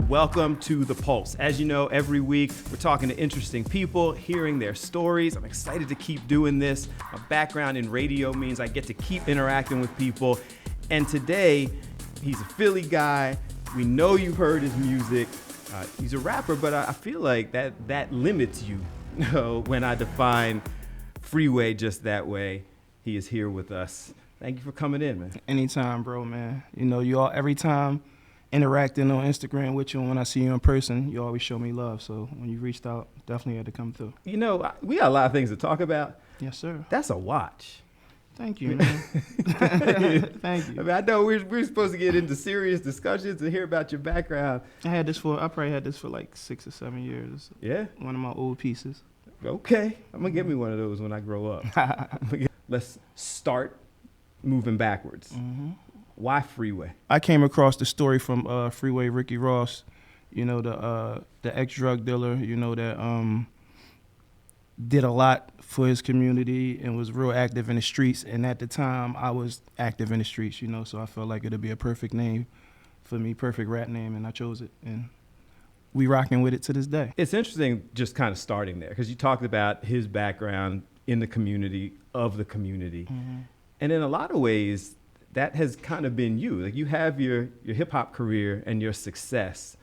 welcome to The Pulse. As you know, every week we're talking to interesting people, hearing their stories. I'm excited to keep doing this. My background in radio means I get to keep interacting with people. And today, he's a Philly guy. We know you've heard his music. He's a rapper, but I feel like that limits you, when I define Freeway just that way. He is here with us. Thank you for coming in, man. Anytime, bro, man. You know, you all every time interacting on Instagram with you, and when I see you in person, you always show me love. So when you reached out, definitely had to come through. You know, we got a lot of things to talk about. Yes, sir. That's a watch. Thank you, man. Thank you. I mean, I know we're supposed to get into serious discussions and hear about your background. I probably had this for like 6 or 7 years. Yeah? One of my old pieces. Okay. I'm going to get me one of those when I grow up. Let's start moving backwards. Mm-hmm. Why Freeway? I came across the story from Freeway Ricky Ross, you know, the ex-drug dealer, you know, that did a lot for his community and was real active in the streets. And at the time, I was active in the streets, you know, so I felt like it'd be a perfect name for me, perfect rap name, and I chose it. And we rocking with it to this day. It's interesting just kind of starting there, because you talked about his background in the community, of the community. Mm-hmm. And in a lot of ways, that has kind of been you. Like, you have your hip-hop career and your success.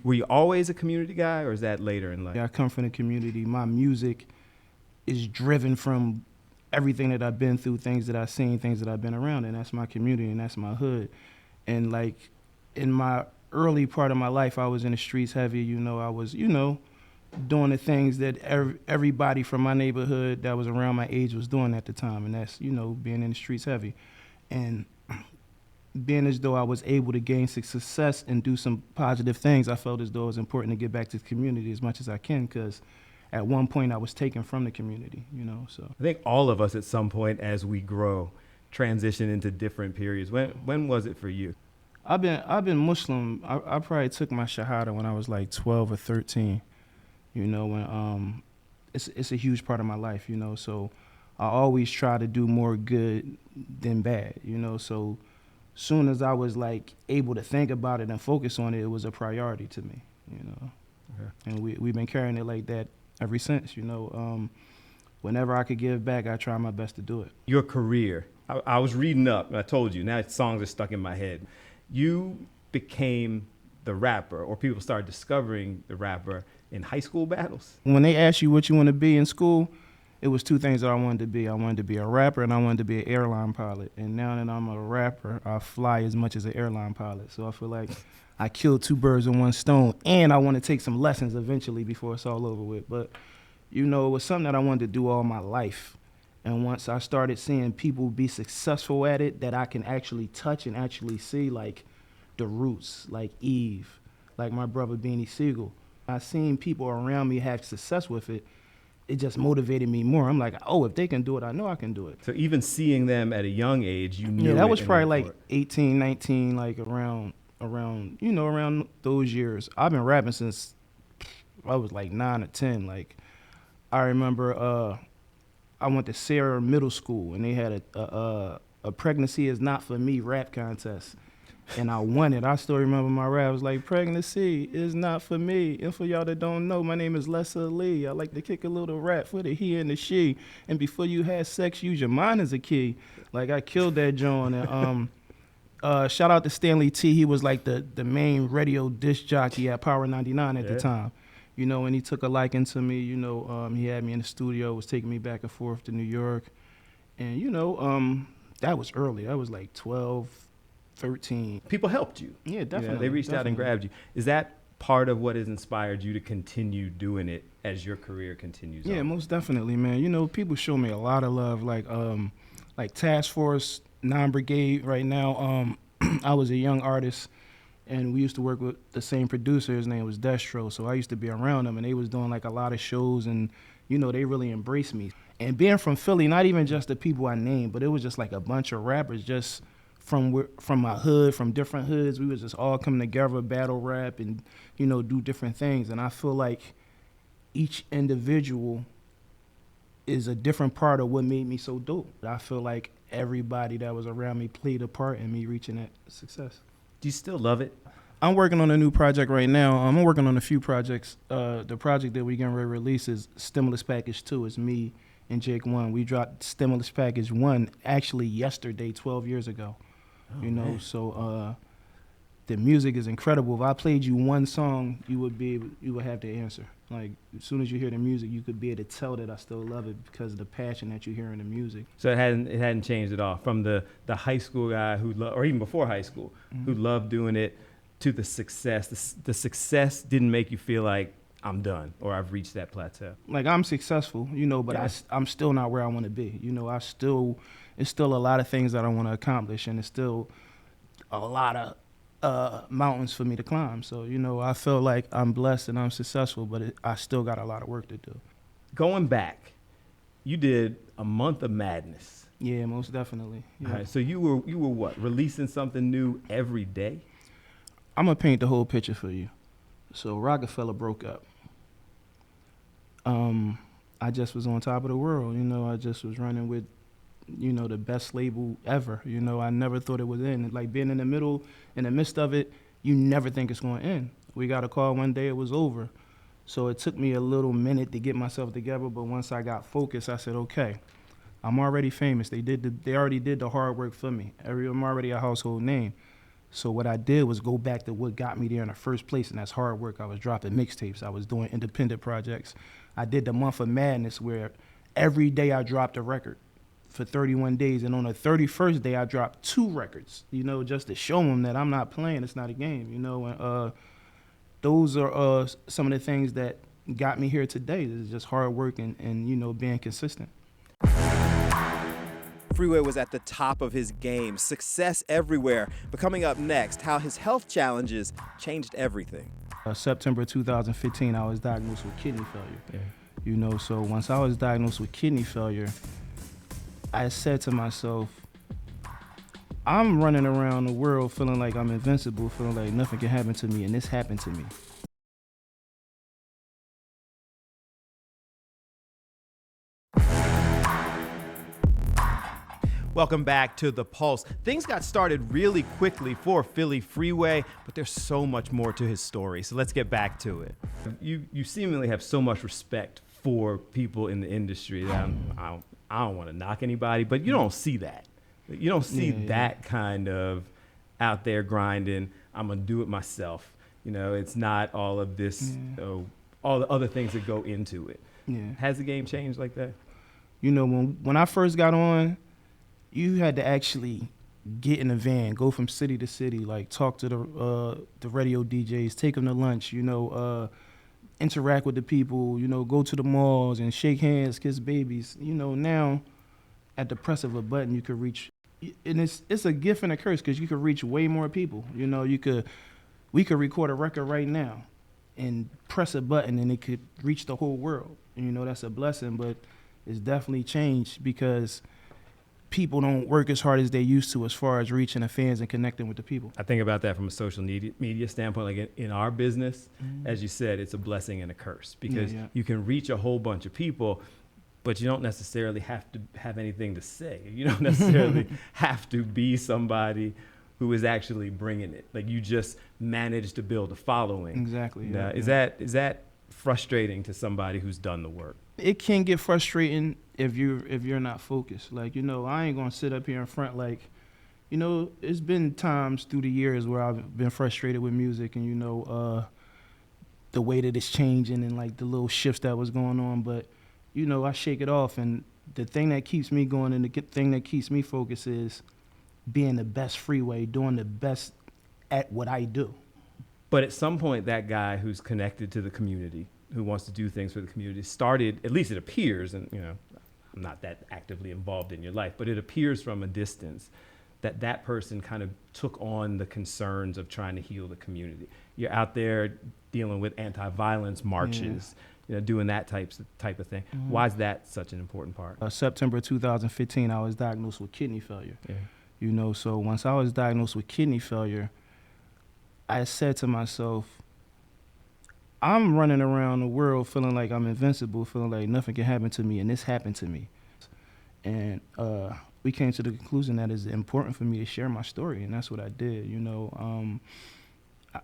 Were you always a community guy, or is that later in life? Yeah, I come from the community. My music is driven from everything that I've been through, things that I've seen, things that I've been around, and that's my community and that's my hood. And like in my early part of my life, I was in the streets heavy. You know, I was, doing the things that everybody from my neighborhood that was around my age was doing at the time, and that's, being in the streets heavy. And being as though I was able to gain success and do some positive things, I felt as though it was important to get back to the community as much as I can, because at one point I was taken from the community, so. I think all of us at some point as we grow transition into different periods. When was it for you? I've been Muslim. I probably took my Shahada when I was like 12 or 13, when it's a huge part of my life, so I always try to do more good than bad, so soon as I was like able to think about it and focus on it, it was a priority to me, Okay. And we've been carrying it like that ever since, whenever I could give back, I try my best to do it. Your career, I was reading up, and I told you, now songs are stuck in my head. You became the rapper, or people started discovering the rapper in high school battles. When they ask you what you want to be in school, it was two things that I wanted to be. I wanted to be a rapper, and I wanted to be an airline pilot. And now that I'm a rapper, I fly as much as an airline pilot. So I feel like I killed two birds with one stone, and I want to take some lessons eventually before it's all over with. But, it was something that I wanted to do all my life. And once I started seeing people be successful at it, that I can actually touch and actually see, like the Roots, like Eve, like my brother Beanie Siegel. I seen people around me have success with it. It just motivated me more. I'm like, oh, if they can do it, I know I can do it. So even seeing them at a young age, you knew. Yeah, that was probably like 18, 19, like around those years. I've been rapping since I was like 9 or 10. Like, I remember I went to Sarah Middle School, and they had a Pregnancy Is Not For Me rap contest. And I won it. I still remember my rap. I was like, pregnancy is not for me. And for y'all that don't know, my name is Lesser Lee. I like to kick a little rap for the he and the she. And before you had sex, use your mind as a key. Like, I killed that joint. And shout out to Stanley T. He was like the main radio disc jockey at Power 99 at the time. And he took a liking to me. He had me in the studio, was taking me back and forth to New York. And, that was early. That was like 12, 13. People helped you. Yeah, definitely. They reached out and grabbed you. Is that part of what has inspired you to continue doing it as your career continues on? Yeah, most definitely, man. People show me a lot of love, like Task Force 9 Brigade right now. I was a young artist, and we used to work with the same producer. His name was Destro, so I used to be around them, and they was doing like a lot of shows, and, they really embraced me. And being from Philly, not even just the people I named, but it was just like a bunch of rappers just from my hood, from different hoods. We was just all come together, battle rap, and, do different things. And I feel like each individual is a different part of what made me so dope. I feel like everybody that was around me played a part in me reaching that success. Do you still love it? I'm working on a new project right now. I'm working on a few projects. The project that we're getting ready to release is Stimulus Package 2. It's me and Jake One. We dropped Stimulus Package 1 actually yesterday, 12 years ago. Oh, you know, man. so the music is incredible. If I played you one song, you would have the answer. Like, as soon as you hear the music, you could be able to tell that I still love it because of the passion that you hear in the music. So it hadn't changed at all from the high school guy or even before high school, who loved doing it, to the success. The success didn't make you feel like I'm done or I've reached that plateau. Like, I'm successful, but Yeah. I'm still not where I want to be. It's still a lot of things that I want to accomplish, and it's still a lot of mountains for me to climb. So, I feel like I'm blessed and I'm successful, but I still got a lot of work to do. Going back, you did a month of madness. Yeah, most definitely. Yeah. All right, so you were what, releasing something new every day? I'm going to paint the whole picture for you. So Rockefeller broke up. I just was on top of the world. I just was running with, the best label ever. I never thought it would end. Like, being in the midst of it, you never think it's going to end. We got a call one day, it was over. So it took me a little minute to get myself together, but once I got focused, I said, okay, I'm already famous. They already did the hard work for me. I'm already a household name. So what I did was go back to what got me there in the first place, and that's hard work. I was dropping mixtapes. I was doing independent projects. I did the month of madness where every day I dropped a record for 31 days, and on the 31st day I dropped 2 records, just to show them that I'm not playing. It's not a game, and those are some of the things that got me here today. It's just hard work and being consistent. Freeway was at the top of his game, success everywhere. But coming up next, how his health challenges changed everything. September 2015, I was diagnosed with kidney failure. Yeah. So once I was diagnosed with kidney failure, I said to myself, I'm running around the world feeling like I'm invincible, feeling like nothing can happen to me, and this happened to me. Welcome back to The Pulse. Things got started really quickly for Philly Freeway, but there's so much more to his story, so let's get back to it. You seemingly have so much respect for people in the industry that I don't want to knock anybody, but you don't see that. You don't see that kind of out there grinding, I'm going to do it myself. It's not all of this, all the other things that go into it. Yeah. Has the game changed like that? When I first got on, you had to actually get in a van, go from city to city, like talk to the radio DJs, take them to lunch, interact with the people, go to the malls and shake hands, kiss babies. Now at the press of a button, you could reach, and it's a gift and a curse because you could reach way more people. We could record a record right now and press a button and it could reach the whole world. That's a blessing, but it's definitely changed because people don't work as hard as they used to as far as reaching the fans and connecting with the people. I think about that from a social media standpoint. Like in our business, as you said, it's a blessing and a curse because you can reach a whole bunch of people, but you don't necessarily have to have anything to say. You don't necessarily have to be somebody who is actually bringing it. Like, you just manage to build a following. Exactly. Now, is that frustrating to somebody who's done the work? It can get frustrating if you're not focused. Like, I ain't gonna sit up here in front like, it's been times through the years where I've been frustrated with music and the way that it's changing and like the little shifts that was going on. But I shake it off, and the thing that keeps me going and the thing that keeps me focused is being the best Freeway, doing the best at what I do. But at some point, that guy who's connected to the community, who wants to do things for the community, started, at least it appears, and I'm not that actively involved in your life, but it appears from a distance that person kind of took on the concerns of trying to heal the community. You're out there dealing with anti-violence marches, doing that type of thing. Mm-hmm. Why is that such an important part? September 2015, I was diagnosed with kidney failure. Yeah. So once I was diagnosed with kidney failure, I said to myself, I'm running around the world feeling like I'm invincible, feeling like nothing can happen to me, and this happened to me. And we came to the conclusion that it's important for me to share my story, and that's what I did.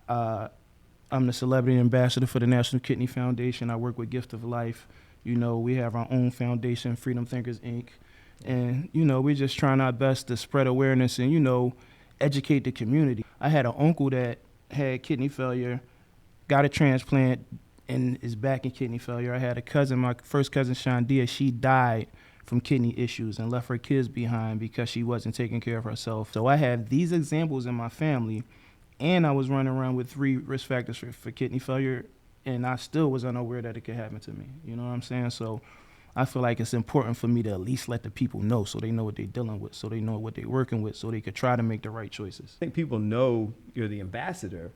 I'm the celebrity ambassador for the National Kidney Foundation. I work with Gift of Life. You know, we have our own foundation, Freedom Thinkers, Inc. And, you know, we're just trying our best to spread awareness and, you know, educate the community. I had an uncle that had kidney failure, got a transplant, and is back in kidney failure. I had a cousin, my first cousin, Shandia, she died from kidney issues and left her kids behind because she wasn't taking care of herself. So I have these examples in my family, and I was running around with 3 risk factors for kidney failure, and I still was unaware that it could happen to me. You know what I'm saying? So I feel like it's important for me to at least let the people know so they know what they're dealing with, so they know what they're working with, so they could try to make the right choices. I think people know you're the ambassador,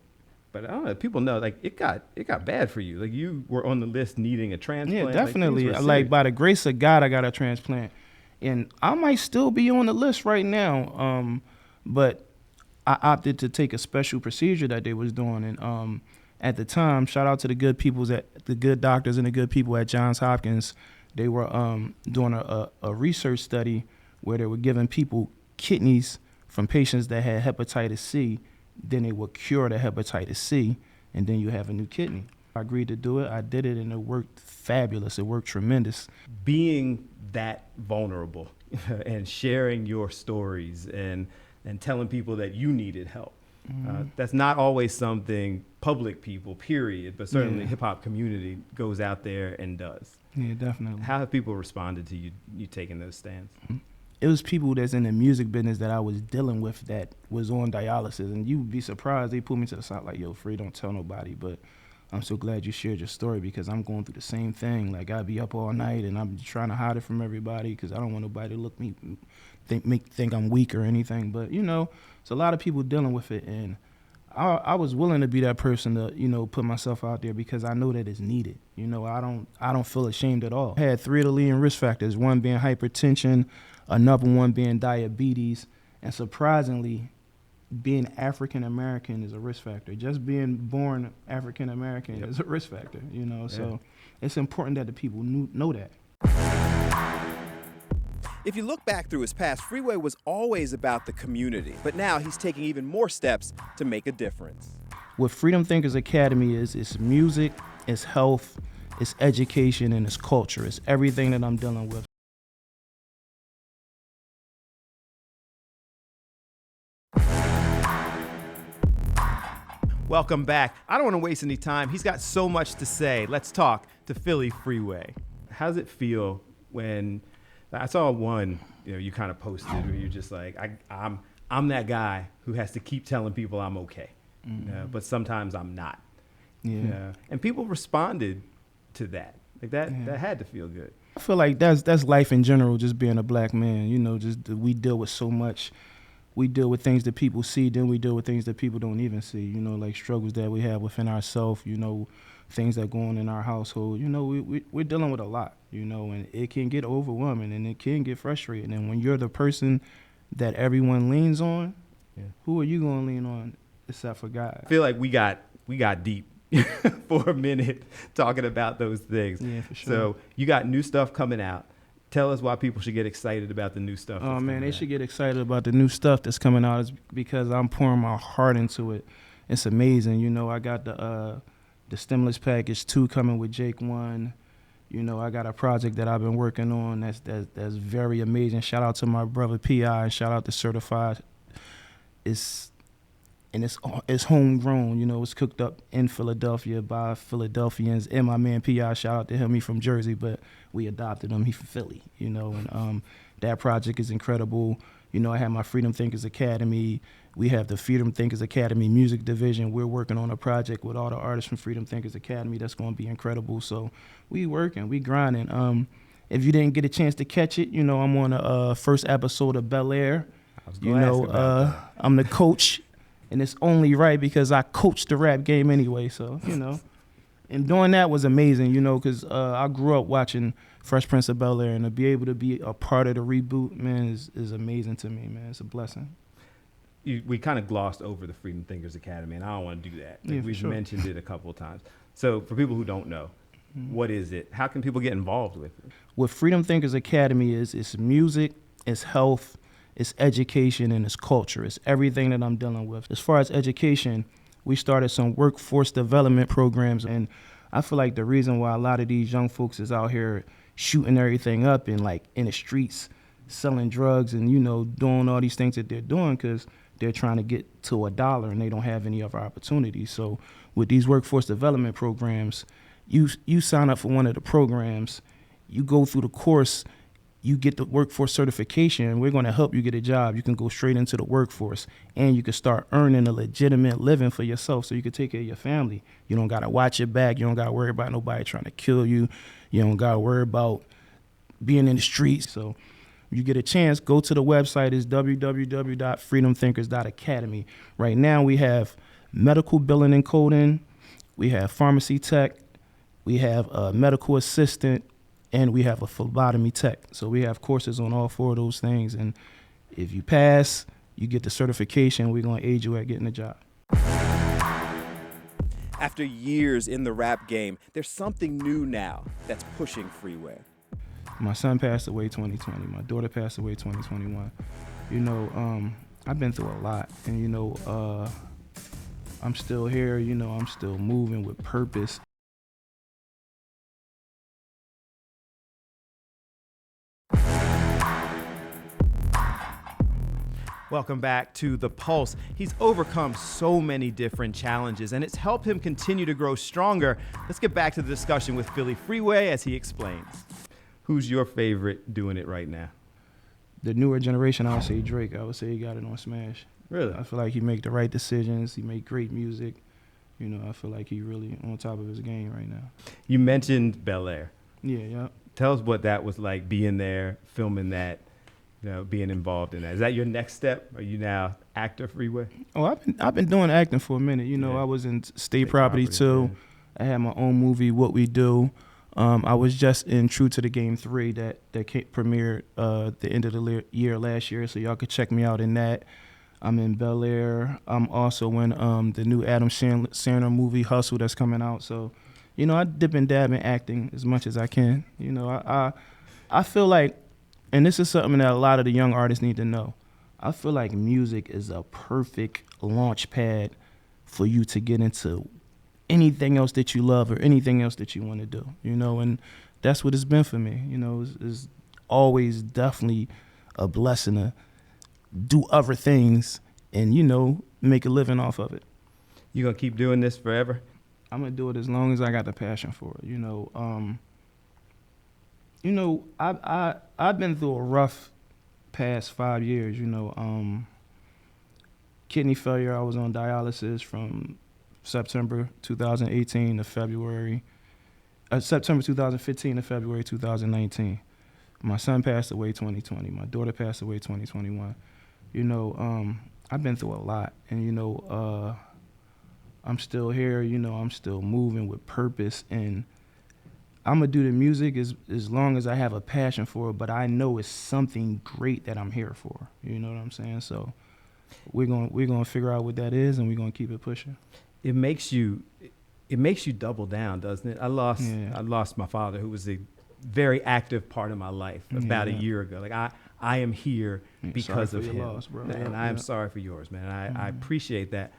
but I don't know, people know, like, it got bad for you. Like, you were on the list needing a transplant. Yeah, definitely. Like by the grace of God, I got a transplant. And I might still be on the list right now, but I opted to take a special procedure that they was doing. And at the time, shout out to the good doctors and the good people at Johns Hopkins. They were doing a research study where they were giving people kidneys from patients that had hepatitis C. Then they would cure the hepatitis C, and then you have a new kidney. I agreed to do it. I did it, and it worked fabulous. It worked tremendous. Being that vulnerable and sharing your stories and telling people that you needed help. That's not always something public people, period, but certainly hip hop community goes out there and does. Yeah, definitely. How have people responded to you taking those stands? It was people that's in the music business that I was dealing with that was on dialysis, and you'd be surprised. They pulled me to the side like, yo, Free, don't tell nobody, but I'm so glad you shared your story because I'm going through the same thing. Like, I'd be up all night, and I'm trying to hide it from everybody because I don't want nobody to think I'm weak or anything. But, you know, it's a lot of people dealing with it, and I was willing to be that person to, you know, put myself out there because I know that it's needed. You know, I don't feel ashamed at all. I had 3 of the leading risk factors, one being hypertension, another one being diabetes, and surprisingly, being African American is a risk factor. Just being born African American is a risk factor, you know. So it's important that the people know that. If you look back through his past, Freeway was always about the community, but now he's taking even more steps to make a difference. What Freedom Thinkers Academy is, it's music, it's health, it's education, and it's culture. It's everything that I'm dealing with. Welcome back. I don't want to waste any time. He's got so much to say. Let's talk to Philly Freeway. How does it feel when I saw one, you know, you kind of posted where you're just like, I'm that guy who has to keep telling people I'm okay, but sometimes I'm not. Yeah. And people responded to that. Like that had to feel good. I feel like that's life in general, just being a black man. You know, just we deal with so much. We deal with things that people see, then we deal with things that people don't even see, you know, like struggles that we have within ourselves, you know, things that go on in our household. You know, we're dealing with a lot, you know, and it can get overwhelming and it can get frustrating. And when you're the person that everyone leans on, who are you going to lean on except for God? I feel like we got deep for a minute talking about those things. Yeah, for sure. So you got new stuff coming out. Tell us why people should get excited about the new stuff. Oh, man, they should get excited about the new stuff that's coming out. It's because I'm pouring my heart into it. It's amazing. You know, I got the Stimulus Package 2 coming with Jake 1. You know, I got a project that I've been working on that's very amazing. Shout out to my brother P.I. and shout out to Certified. It's homegrown, you know, it's cooked up in Philadelphia by Philadelphians. And my man P.I., shout out to him, he's from Jersey, but we adopted him, he's from Philly, you know, and that project is incredible. You know, I have my Freedom Thinkers Academy. We have the Freedom Thinkers Academy music division. We're working on a project with all the artists from Freedom Thinkers Academy that's going to be incredible. So we working, we grinding. If you didn't get a chance to catch it, you know, I'm on the first episode of Bel Air. You know, I'm the coach. And it's only right because I coached the rap game anyway, so, you know. And doing that was amazing, you know, because I grew up watching Fresh Prince of Bel-Air, and to be able to be a part of the reboot, man, is amazing to me, man. It's a blessing. We kind of glossed over the Freedom Thinkers Academy, and I don't want to do that. Like, we've sure. mentioned it a couple of times. So for people who don't know, what is it? How can people get involved with it? What Freedom Thinkers Academy is, it's music, it's health, it's education, and it's culture. It's everything that I'm dealing with. As far as education, we started some workforce development programs. And I feel like the reason why a lot of these young folks is out here shooting everything up and like in the streets, selling drugs and, doing all these things that they're doing because they're trying to get to $1 and they don't have any other opportunities. So with these workforce development programs, you sign up for one of the programs, you go through the course, you get the workforce certification, and we're going to help you get a job. You can go straight into the workforce, and you can start earning a legitimate living for yourself so you can take care of your family. You don't got to watch your back. You don't got to worry about nobody trying to kill you. You don't got to worry about being in the streets. So you get a chance, go to the website. It's www.freedomthinkers.academy. Right now we have medical billing and coding. We have pharmacy tech. We have a medical assistant. And we have a phlebotomy tech. So we have courses on all 4 of those things. And if you pass, you get the certification. We're going to aid you at getting a job. After years in the rap game, there's something new now that's pushing Freeway. My son passed away 2020. My daughter passed away 2021. I've been through a lot. And, I'm still here. I'm still moving with purpose. Welcome back to The Pulse. He's overcome so many different challenges, and it's helped him continue to grow stronger. Let's get back to the discussion with Philly Freeway as he explains. Who's your favorite doing it right now? The newer generation, I would say Drake. I would say he got it on Smash. Really? I feel like he make the right decisions. He make great music. I feel like he really on top of his game right now. You mentioned Bel Air. Yeah. Tell us what that was like, being there, filming that, being involved in that. Is that your next step? Are you now actor Freeway? Oh, I've been doing acting for a minute. I was in State Property too. Yeah. I had my own movie, What We Do. I was just in True to the Game 3 that premiered the end of the year last year, so y'all could check me out in that. I'm in Bel Air. I'm also in the new Adam Sandler movie, Hustle, that's coming out. So, I dip and dab in acting as much as I can. I feel like, and this is something that a lot of the young artists need to know, I feel like music is a perfect launch pad for you to get into anything else that you love or anything else that you want to do, and that's what it's been for me. It's always definitely a blessing to do other things and, make a living off of it. You gonna keep doing this forever? I'm gonna do it as long as I got the passion for it. I've been through a rough past 5 years. Kidney failure. I was on dialysis from September 2018 to September 2015 to February 2019. My son passed away 2020. My daughter passed away 2021. I've been through a lot, and I'm still here. I'm still moving with purpose, and I'm gonna do the music as long as I have a passion for it. But I know it's something great that I'm here for. You know what I'm saying? So we're gonna figure out what that is, and we're gonna keep it pushing. It makes you double down, doesn't it? I lost my father, who was a very active part of my life about a year ago. Like I am here because of him, loss, bro. And I am sorry for yours, man. I appreciate that,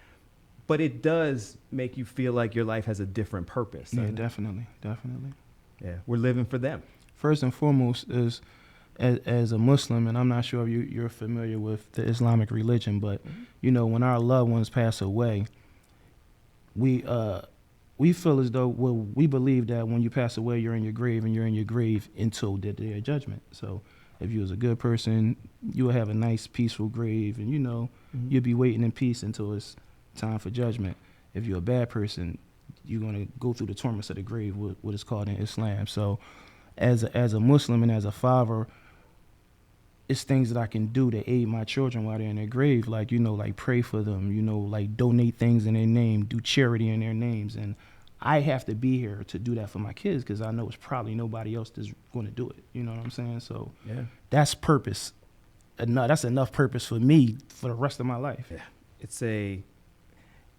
but it does make you feel like your life has a different purpose. Yeah, definitely. Yeah, we're living for them. First and foremost is as a Muslim, and I'm not sure if you're familiar with the Islamic religion, but when our loved ones pass away, we feel as though, we believe that when you pass away, you're in your grave, and you're in your grave until the day of judgment. So if you was a good person, you would have a nice, peaceful grave, and you'll be waiting in peace until it's time for judgment. If you're a bad person, you're going to go through the torments of the grave, what is called in Islam. So as a Muslim and as a father, it's things that I can do to aid my children while they're in their grave, like pray for them, like donate things in their name, do charity in their names. And I have to be here to do that for my kids, because I know it's probably nobody else that's going to do it. You know what I'm saying? So yeah, that's purpose. That's enough purpose for me for the rest of my life. Yeah.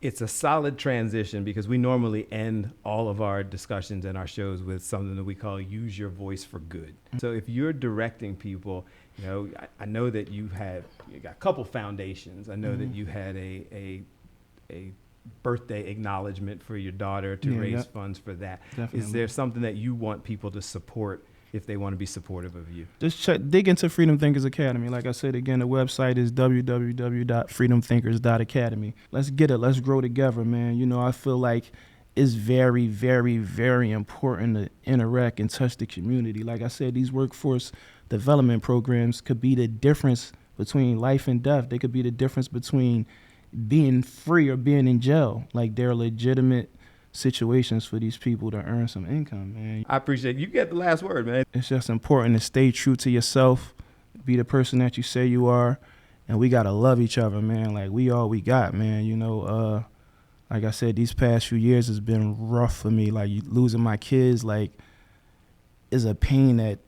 It's a solid transition, because we normally end all of our discussions and our shows with something that we call use your voice for good. So if you're directing people, I know that you got a couple foundations. I know that you had a birthday acknowledgement for your daughter to raise funds for that. Definitely. Is there something that you want people to support if they want to be supportive of you? Just dig into Freedom Thinkers Academy. Like I said, again, the website is www.freedomthinkers.academy. Let's get it. Let's grow together, man. You know, I feel like it's very, very, very important to interact and touch the community. Like I said, these workforce development programs could be the difference between life and death. They could be the difference between being free or being in jail. Like, they're legitimate situations for these people to earn some income, man. I appreciate it. You get the last word, man. It's just important to stay true to yourself, be the person that you say you are, and we gotta love each other, man. Like, we all we got, man. You know, like I said, these past few years has been rough for me. Like, losing my kids, like, is a pain that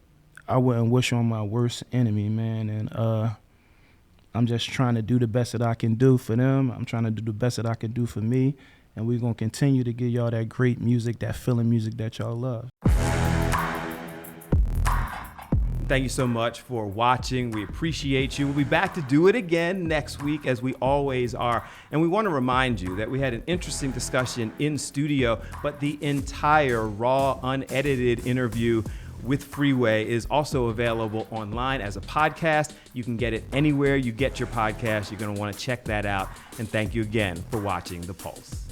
I wouldn't wish on my worst enemy, man. And I'm just trying to do the best that I can do for them. I'm trying to do the best that I can do for me. And we're going to continue to give y'all that great music, that feeling music that y'all love. Thank you so much for watching. We appreciate you. We'll be back to do it again next week, as we always are. And we want to remind you that we had an interesting discussion in studio, but the entire raw, unedited interview with Freeway is also available online as a podcast. You can get it anywhere you get your podcast. You're going to want to check that out. And thank you again for watching The Pulse.